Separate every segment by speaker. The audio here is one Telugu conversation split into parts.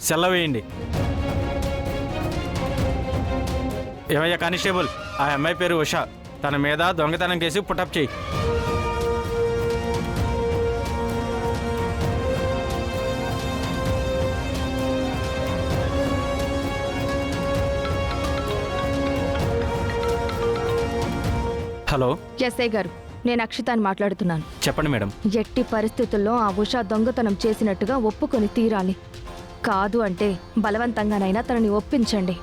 Speaker 1: సెల్ల వేయండి. ఏమయ్యా కానిస్టేబుల్, ఆ అమ్మాయి పేరు ఉషా. తన మీద దొంగతనం కేసు పుటప్ చేయి. హలో,
Speaker 2: ఎస్ఐ గారు, నేను అక్షితాని మాట్లాడుతున్నాను.
Speaker 1: చెప్పండి మేడం.
Speaker 2: ఎట్టి పరిస్థితుల్లో ఆ ఉషా దొంగతనం చేసినట్టుగా ఒప్పుకొని తీరాలి. కాదు అంటే బలవంతంగానైనా తనని ఒప్పించండి.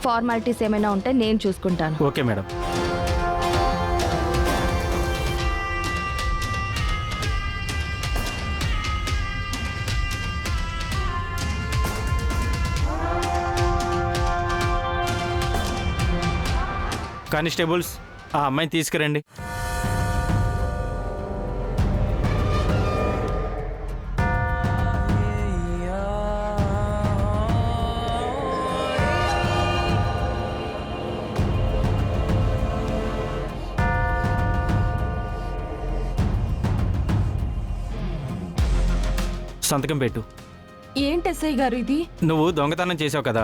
Speaker 2: ఫార్మాలిటీస్ ఏమైనా ఉంటే నేను చూసుకుంటాను.
Speaker 1: Okay madam. కానిస్టేబుల్స్, ఆ అమ్మాయిని తీసుకురండి. సంతకం పెట్టు.
Speaker 3: ఏంటి ఎస్ఐ గారు ఇది?
Speaker 1: నువ్వు దొంగతనం చేసావు కదా,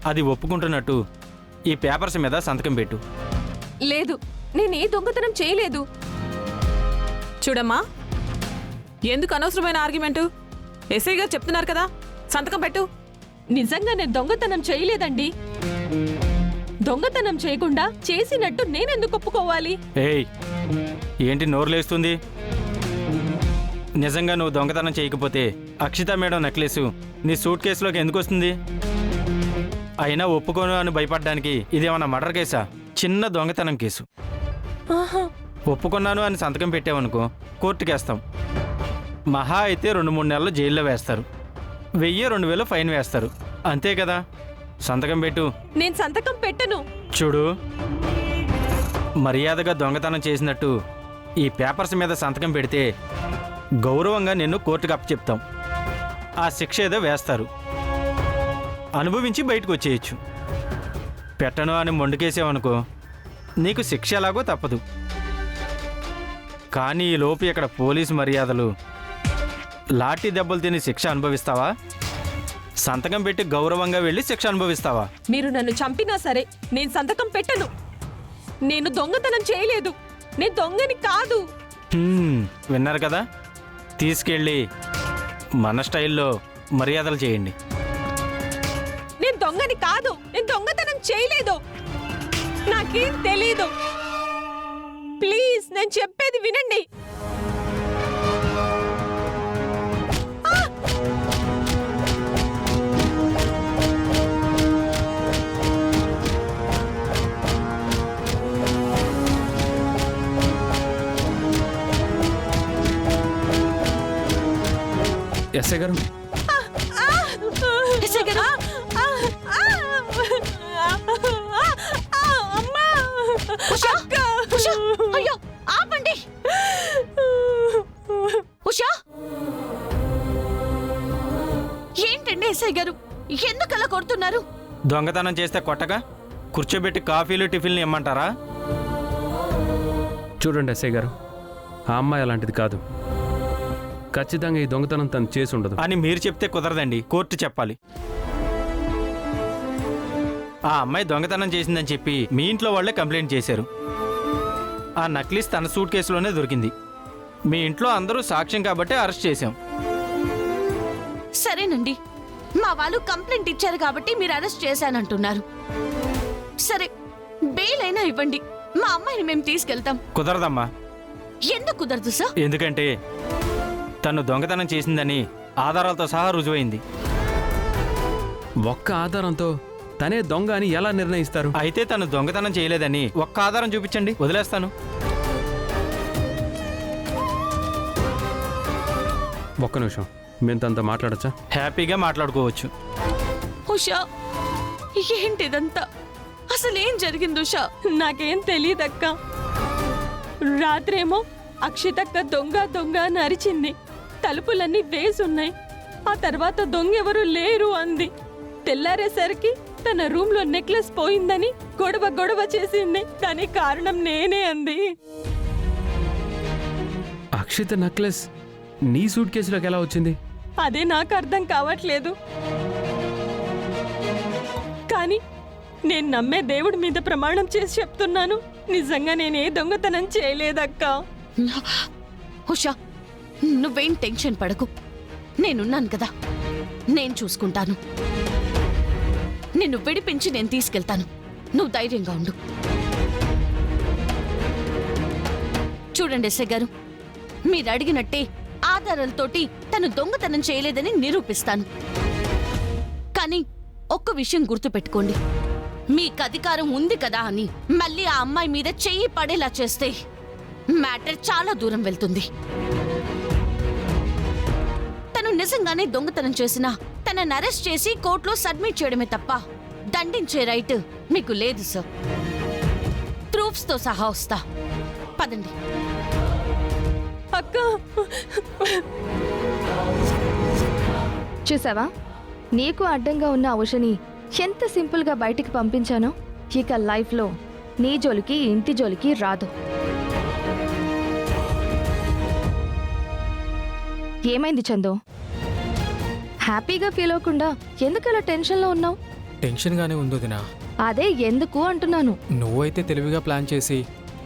Speaker 1: అది ఒప్పుకుంటున్నట్టు ఈ పేపర్స్ మీద సంతకం పెట్టు.
Speaker 3: లేదు, నేను ఏ దొంగతనం చేయలేదు.
Speaker 4: చూడమ్మా, ఎందుకు అనవసరమైన ఆర్గ్యుమెంటు? ఎస్ఐ గారు చెప్తున్నారు కదా, సంతకం పెట్టు.
Speaker 3: నిజంగా నేను దొంగతనం చేయలేదండి. దొంగతనం చేయకుండా చేసినట్టు నేనెందుకు ఒప్పుకోవాలి?
Speaker 1: ఏయ్, ఏంటి నోరులేస్తుంది? నిజంగా నువ్వు దొంగతనం చేయకపోతే అక్షిత మేడం నెక్లెస్ నీ సూట్ కేసులోకి ఎందుకు వస్తుంది? అయినా ఒప్పుకోను అని భయపడడానికి ఇదేమన్నా మర్డర్ కేసా? చిన్న దొంగతనం కేసు. ఒప్పుకున్నాను అని సంతకం పెట్టావనుకో, కోర్టుకేస్తాం. మహా అయితే 2-3 నెలలు జైల్లో వేస్తారు. 1000-2000 ఫైన్ వేస్తారు. అంతే కదా. సంతకం పెట్టు.
Speaker 3: నేను సంతకం పెట్టను.
Speaker 1: చూడు, మర్యాదగా దొంగతనం చేసినట్టు ఈ పేపర్స్ మీద సంతకం పెడితే గౌరవంగా నిన్ను కోర్టుకు అప్పచెప్తాం. ఆ శిక్ష ఏదో వేస్తారు, అనుభవించి బయటకు వచ్చేయచ్చు. పెట్టను అని మొండికేసావనుకో, నీకు శిక్ష ఎలాగో తప్పదు. కానీ ఈ లోపు ఇక్కడ పోలీసు మర్యాదలు, లాఠీ దెబ్బలు తిని శిక్ష అనుభవిస్తావా? సంతకం పెట్టి గౌరవంగా వెళ్ళి శిక్ష అనుభవిస్తావా?
Speaker 3: మీరు నన్ను చంపినా సరే నేను సంతకం పెట్టను. నేను దొంగతనం చేయలేదు. నేను దొంగని కాదు.
Speaker 1: విన్నారు కదా, తీసుకెళ్ళి మన స్టైల్లో మర్యాదలు చేయండి.
Speaker 3: నేను దొంగని కాదు. నేను దొంగతనం చేయలేదు. నాకేం తెలీదు. ప్లీజ్, నేను చెప్పేది వినండి.
Speaker 5: ఎస్ఐ గారు,
Speaker 3: ఎస్ఐ గారు, అమ్మా!
Speaker 2: అయ్యో, ఆపండి. ఉషా, ఏంటండి ఎస్ఐ గారు, ఎందుకలా కొడుతున్నారు?
Speaker 1: దొంగతనం చేస్తే కొట్టగా కూర్చోబెట్టి కాఫీలు టిఫిన్లు ఇమ్మంటారా?
Speaker 5: చూడండి ఎస్ఐ గారు, ఆ అమ్మాయి అలాంటిది కాదు. ఖచ్చితంగా ఈ దొంగతనం తను చేసి ఉండదు
Speaker 1: అని మీరు చెప్తే కుదరదండి, కోర్టు చెప్పాలి. ఆ అమ్మాయి దొంగతనం చేసిందని చెప్పి మీ ఇంట్లో వాళ్ళే కంప్లైంట్ చేశారు. ఆ నక్లీస్ తన సూట్ కేసులోనే దొరికింది. మీ ఇంట్లో అందరూ సాక్ష్యం కాబట్టి అరెస్ట్ చేశాం.
Speaker 2: సరేనండి, మా వాళ్ళు కంప్లైంట్ ఇచ్చారు కాబట్టి మీరు అరెస్ట్ చేశానంటున్నారు. సరే, బెయిల్ అయినా ఇవ్వండి. మా అమ్మాయిని మేము తీసుకెళ్తాం.
Speaker 1: కుదరదమ్మా.
Speaker 2: ఎందుకు కుదరదు సార్?
Speaker 1: ఎందుకంటే తను దొంగతనం చేసిందని ఆధారాలతో సహా రుజువైంది.
Speaker 5: ఒక్క ఆధారంతో తనే దొంగ అని ఎలా నిర్ణయిస్తారు?
Speaker 1: అయితే తను దొంగతనం చేయలేదని ఒక్క ఆధారం చూపించండి, వదిలేస్తాను.
Speaker 5: ఒక్క నిమిషం, మేము తనతో మాట్లాడచ్చా?
Speaker 1: హ్యాపీగా మాట్లాడుకోవచ్చు.
Speaker 2: ఉషా, ఏంటిదంతా? అసలేం జరిగింది ఉషా?
Speaker 3: నాకేం తెలియదక్క. రాత్రేమో అక్షితక్క దొంగ దొంగ అని అరిచింది. తలుపులన్నీ వేసున్నాయి. ఆ తర్వాత దొంగెవరూ లేరు అంది. తెల్లారేసరికి తన రూమ్లో నెక్లెస్ పోయిందని గొడవ చేసింది. దానికి కారణం నేనే అంది.
Speaker 5: అక్షిత నెక్లెస్ నీ సూట్ కేసులోకి ఎలా వచ్చింది?
Speaker 3: అదే నాకు అర్థం కావట్లేదు. కానీ నేను నమ్మే దేవుడి మీద ప్రమాణం చేసి చెప్తున్నాను, నిజంగా నేనే దొంగతనం చేయలేదక్కా.
Speaker 2: ఉషా, నువ్వేం టెన్షన్ పడకు, నేనున్నాను కదా, నేను చూసుకుంటాను. నిన్ను విడిపించి నేను తీసుకెళ్తాను. నువ్వు ధైర్యంగా ఉండు. చూడండి ఎస్ఐ గారు, మీరు అడిగినట్టే ఆధారాలతోటి తను దొంగతనం చేయలేదని నిరూపిస్తాను. కానీ ఒక్క విషయం గుర్తుపెట్టుకోండి, మీకు అధికారం ఉంది కదా అని మళ్ళీ ఆ అమ్మాయి మీద చెయ్యి పడేలా చేస్తే మ్యాటర్ చాలా దూరం వెళ్తుంది. తను నిజంగానే దొంగతనం చేసినా తనని అరెస్ట్ చేసి కోర్టులో సబ్మిట్ చేయడమే తప్ప దండించే రైట్ మీకు లేదు సార్. ప్రూఫ్స్ తో సహా వస్తా. పదండి.
Speaker 3: అక్క,
Speaker 6: చూసావా, నీకు అడ్డంగా ఉన్న ఉషని ఎంత సింపుల్గా బయటికి పంపించానో. ఇక లైఫ్లో నీ జోలికి ఇంటి జోలికి రాదు. ఏమైంది చందు? హ్యాపీగా ఫీల్ అవ్వకుండా ఎందుకలా టెన్షన్లో ఉన్నావు?
Speaker 7: టెన్షన్గానే ఉందో దినా.
Speaker 6: అదే ఎందుకు అంటున్నాను.
Speaker 7: నువ్వైతే తెలివిగా ప్లాన్ చేసి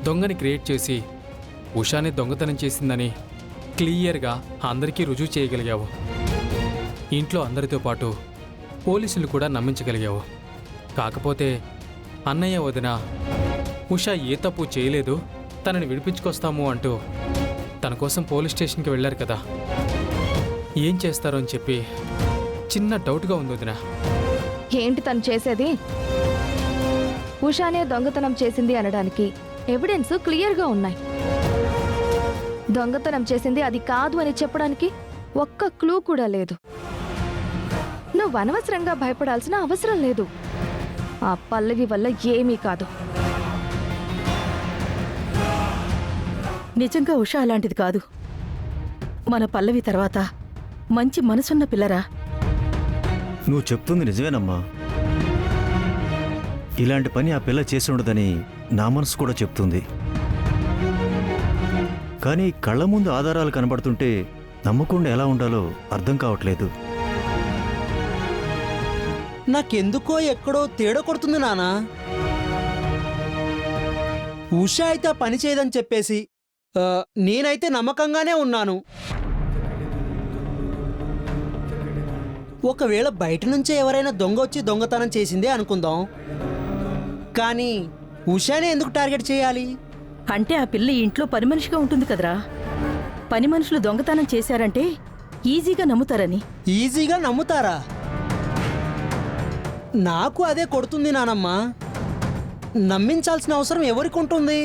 Speaker 7: దొంగని క్రియేట్ చేసి ఉషాని దొంగతనం చేసిందని క్లియర్గా అందరికీ రుజువు చేయగలిగావు. ఇంట్లో అందరితో పాటు పోలీసులు కూడా నమ్మించగలిగావు. కాకపోతే అన్నయ్య వదిన ఉషా ఏ తప్పు చేయలేదు, తనని విడిపించుకొస్తాము అంటూ తన కోసం పోలీస్ స్టేషన్కి వెళ్ళారు కదా. ఏం చేస్తారో అని చెప్పి చిన్న డౌట్గా ఉంది వదిన.
Speaker 6: ఏంటి తను చేసేది? ఉషానే దొంగతనం చేసింది అనడానికి ఎవిడెన్స్ క్లియర్గా ఉన్నాయి. దొంగతనం చేసింది అది కాదు అని చెప్పడానికి ఒక్క క్లూ కూడా లేదు. నువ్వు అనవసరంగా భయపడాల్సిన అవసరం లేదు. ఆ పల్లవి వల్ల ఏమీ కాదు.
Speaker 8: నిజంగా ఉష అలాంటిది కాదు. మన పల్లవి తర్వాత మంచి మనసున్న పిల్లరా.
Speaker 9: నువ్వు చెప్తుంది నిజమేనమ్మా. ఇలాంటి పని ఆ పిల్ల చేసి ఉండదని నా మనసు కూడా చెప్తుంది. కానీ కళ్ళ ముందు ఆధారాలు కనబడుతుంటే నమ్మకుండా ఎలా ఉండాలో అర్థం కావట్లేదు.
Speaker 10: నాకెందుకో ఎక్కడో తేడా కొడుతుంది నానా. ఉషా అయితే ఆ పని చేయదని చెప్పేసి నేనైతే నమ్మకంగానే ఉన్నాను. ఒకవేళ బయట నుంచే ఎవరైనా దొంగ వచ్చి దొంగతనం చేసిందే అనుకుందాం. కానీ ఉషానే ఎందుకు టార్గెట్ చేయాలి?
Speaker 8: అంటే ఆ పిల్ల ఇంట్లో పని మనిషిగా ఉంటుంది కదరా. పని మనుషులు దొంగతనం చేశారంటే ఈజీగా నమ్ముతారని.
Speaker 10: ఈజీగా నమ్ముతారా? నాకు అదే కొడుతుంది నానమ్మా. నమ్మించాల్సిన అవసరం ఎవరికి ఉంటుంది?